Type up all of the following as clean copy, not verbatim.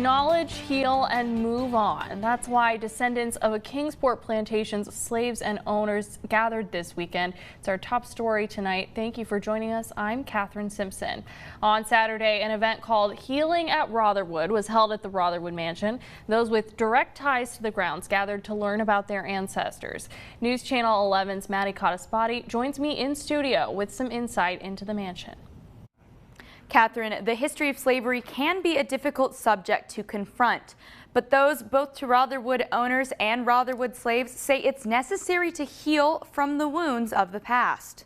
Acknowledge, heal, and move on. That's why descendants of Kingsport plantation's slaves and owners gathered this weekend. It's our top story tonight. Thank you for joining us. I'm Catherine Simpson. On Saturday, an event called Healing at Rotherwood was held at the Rotherwood Mansion. Those with direct ties to the grounds gathered to learn about their ancestors. News Channel 11's Maddie Cottaspati joins me in studio with some insight into the mansion. Catherine, the history of slavery can be a difficult subject to confront, but those both to Rotherwood owners and Rotherwood slaves say it's necessary to heal from the wounds of the past.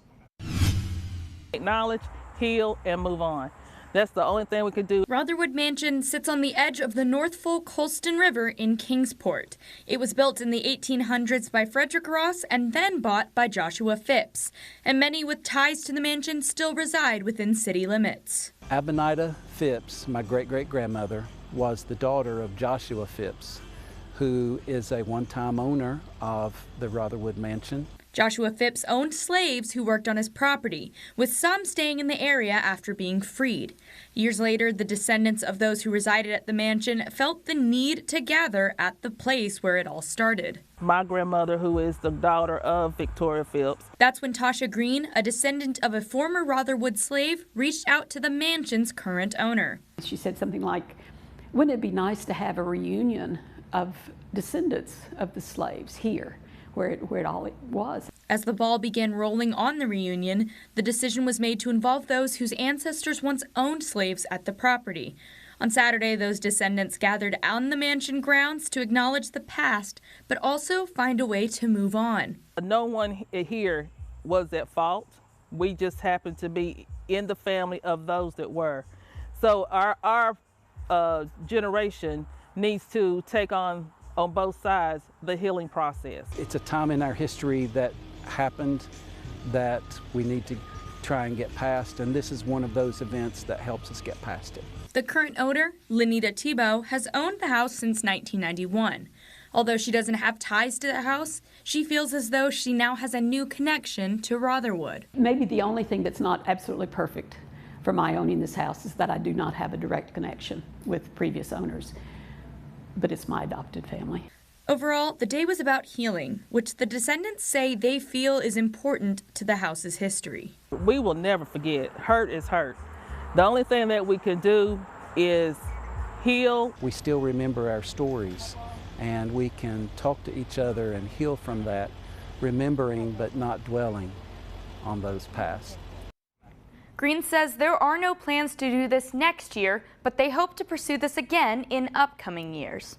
Acknowledge, heal, and move on. That's the only thing we could do. Rotherwood Mansion sits on the edge of the North Fork Holston River in Kingsport. It was built in the 1800s by Frederick Ross and then bought by Joshua Phipps. And many with ties to the mansion still reside within city limits. Abinida Phipps, my great-great-grandmother, was the daughter of Joshua Phipps, who is a one-time owner of the Rotherwood Mansion. Joshua Phipps owned slaves who worked on his property, with some staying in the area after being freed. Years later, the descendants of those who resided at the mansion felt the need to gather at the place where it all started. My grandmother, who is the daughter of Victoria Phipps. That's when Tasha Green, a descendant of a former Rotherwood slave, reached out to the mansion's current owner. She said something like, wouldn't it be nice to have a reunion of descendants of the slaves here? Where it all was. As the ball began rolling on the reunion, the decision was made to involve those whose ancestors once owned slaves at the property. On Saturday, those descendants gathered on the mansion grounds to acknowledge the past, but also find a way to move on. No one here was at fault. We just happened to be in the family of those that were. So our generation needs to take on both sides, the healing process. It's a time in our history that happened that we need to try and get past, and this is one of those events that helps us get past it. The current owner, Lenita Tebow, has owned the house since 1991. Although she doesn't have ties to the house, she feels as though she now has a new connection to Rotherwood. Maybe the only thing that's not absolutely perfect for my owning this house is that I do not have a direct connection with previous owners. But it's my adopted family. Overall, the day was about healing, which the descendants say they feel is important to the house's history. We will never forget. Hurt is hurt. The only thing that we can do is heal. We still remember our stories, and we can talk to each other and heal from that, remembering but not dwelling on those past. Green says there are no plans to do this next year, but they hope to pursue this again in upcoming years.